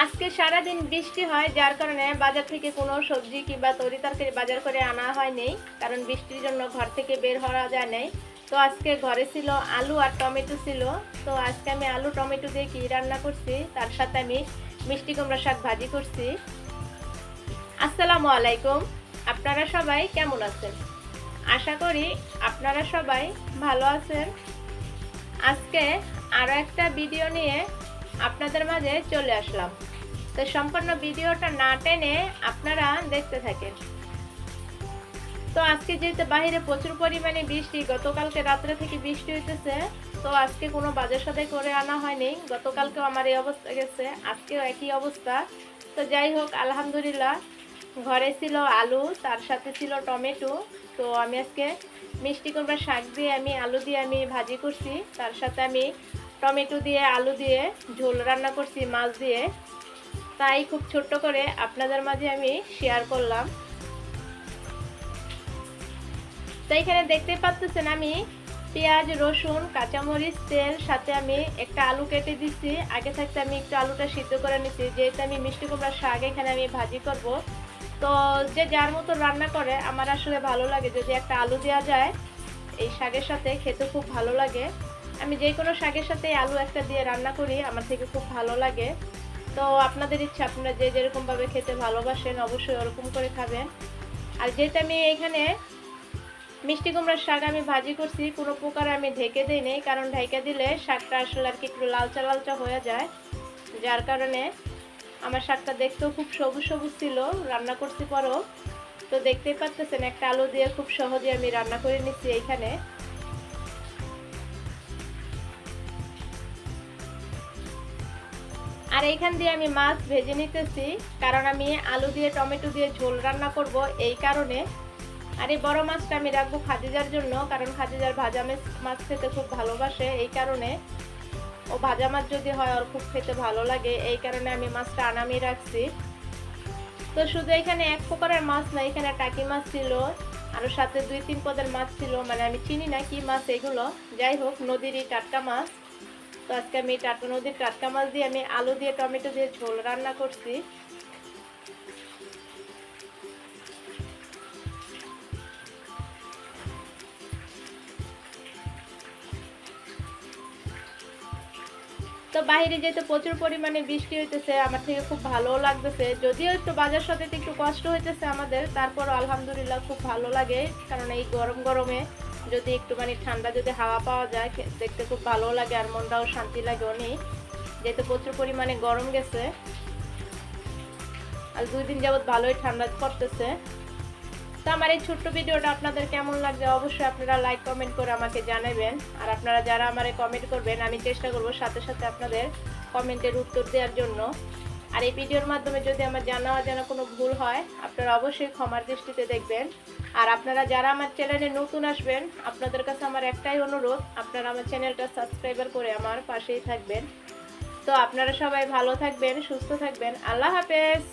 আজকে সারা দিন বৃষ্টি হয়, যার কারণে বাজার থেকে কোনো সবজি কিংবা তরি-তরকারি বাজার করে আনা হয়নি, কারণ বৃষ্টির জন্য ঘর থেকে বের হওয়া যায় নাই। তো আজকে ঘরে ছিল আলু আর টমেটো ছিল। তো আজকে আমি আলু টমেটো দিয়ে কি রান্না করছি, তার সাথে আমি মিষ্টি কুমড়া শাক ভাজি করছি। আসসালামু আলাইকুম, আপনারা সবাই কেমন আছেন? আশা করি আপনারা সবাই ভালো আছেন। আজকে আরও একটা ভিডিও নিয়ে আপনাদের মাঝে চলে আসলাম। তো সম্পূর্ণ ভিডিওটা না টেনে আপনারা দেখতে থাকেন। তো আজকে যেহেতু বাইরে প্রচুর পরিমাণে বৃষ্টি, গতকালকে রাত্রে থেকে বৃষ্টি হইতেছে, তো আজকে কোনো বাজার সদাই করে আনা হয়নি। গতকালকেও আমার এই অবস্থা গেছে, আজকেও একই অবস্থা। তো যাই হোক, আলহামদুলিল্লাহ ঘরে ছিল আলু, তার সাথে ছিল টমেটো। তো আমি আজকে মিষ্টি কুমড়া শাক দিয়ে আমি আলু দিয়ে আমি ভাজি করছি, তার সাথে আমি টমেটো দিয়ে আলু দিয়ে ঝোল রান্না করছি মাছ দিয়ে। তাই খুব ছোট্ট করে আপনাদের মাঝে আমি শেয়ার করলাম। তো এখানে দেখতে পাচ্ছেন আমি পেঁয়াজ, রসুন, কাঁচামরিচ, তেল, সাথে আমি একটা আলু কেটে দিচ্ছি। আগে থাকতে আমি একটু আলুটা সিদ্ধ করে নিচ্ছি, যেহেতু আমি মিষ্টি কুমড়ার শাক এখানে আমি ভাজি করব। তো যে যার মতো রান্না করে, আমার আসলে ভালো লাগে যদি একটা আলু দেওয়া যায় এই শাকের সাথে, খেতে খুব ভালো লাগে। আমি যে কোনো শাকের সাথে আলু একটা দিয়ে রান্না করি, আমার থেকে খুব ভালো লাগে। তো আপনাদের ইচ্ছা, আপনারা যে যেরকমভাবে খেতে ভালোবাসেন অবশ্যই ওরকম করে খাবেন। আর যেহেতু আমি এখানে মিষ্টি কুমড়ার শাক আমি ভাজি করছি, কোনো প্রকার আমি ঢেকে দিই নেই, কারণ ঢেকে দিলে শাকটা আসলে আর কি একটু লালচা লালচা হয়ে যায়, যার কারণে আমার শাকটা দেখতেও খুব সবুজ সবুজ ছিল রান্না করছি পরও। তো দেখতেই পাচ্ছেন একটা আলু দিয়ে খুব সহজে আমি রান্না করে নিচ্ছি এইখানে। আর এইখান দিয়ে আমি মাছ ভেজে নিতেছি, কারণ আমি আলু দিয়ে টমেটো দিয়ে ঝোল রান্না করব এই কারণে। আর এই বড় মাছটা আমি রাখবো খাদিজার জন্য, কারণ খাদিজার ভাজা মাছ খেতে খুব ভালোবাসে, এই কারণে ও ভাজা মাছ যদি হয় ওর খুব খেতে ভালো লাগে, এই কারণে আমি মাছটা আনামি রাখছি। তো শুধু এখানে এক প্রকারের মাছ না, এখানে টাকি মাছ ছিল, আরও সাথে 2-3 পদের মাছ ছিল, মানে আমি চিনি না কি মাছ এগুলো। যাই হোক, নদীরই টাটকা মাছ। তো আজকে আমি নদীর টাটকা মাছ দিয়ে আমি আলু দিয়ে টমেটো দিয়ে ঝোল রান্না করছি। তো বাইরে যেতে প্রচুর পরিমাণে বৃষ্টি হইতেছে, আমার থেকে খুব ভালোও লাগতেছে, যদিও একটু বাজার সাথে একটু কষ্ট হইতেছে আমাদের, তারপরও আলহামদুলিল্লাহ খুব ভালো লাগে। কারণ এই গরম গরমে যদি একটুখানি ঠান্ডা যদি হাওয়া পাওয়া যায়, দেখতে খুব ভালো লাগে আর মনটাও শান্তি লাগে অনেক, যেহেতু প্রচুর পরিমাণে গরম গেছে আর 2 দিন যাবত ভালোই ঠান্ডা পড়তেছে। তো আমার এই ছোট্ট ভিডিওটা আপনাদের কেমন লাগছে অবশ্যই আপনারা লাইক কমেন্ট করে আমাকে জানাবেন। আর আপনারা যারা আমারে কমেন্ট করবেন, আমি চেষ্টা করব সাথে সাথে আপনাদের কমেন্টের উত্তর দেওয়ার জন্য। আর এই ভিডিওর মাধ্যমে যদি আমার জানা অজানা কোনো ভুল হয়, আপনারা অবশ্যই ক্ষমার দৃষ্টিতে দেখবেন। আর আপনারা যারা আমার চ্যানেলে নতুন আসবেন, আপনাদের কাছে আমার একটাই অনুরোধ, আপনারা আমার চ্যানেলটা সাবস্ক্রাইবার করে আমার পাশেই থাকবেন। তো আপনারা সবাই ভালো থাকবেন, সুস্থ থাকবেন। আল্লাহ হাফেজ।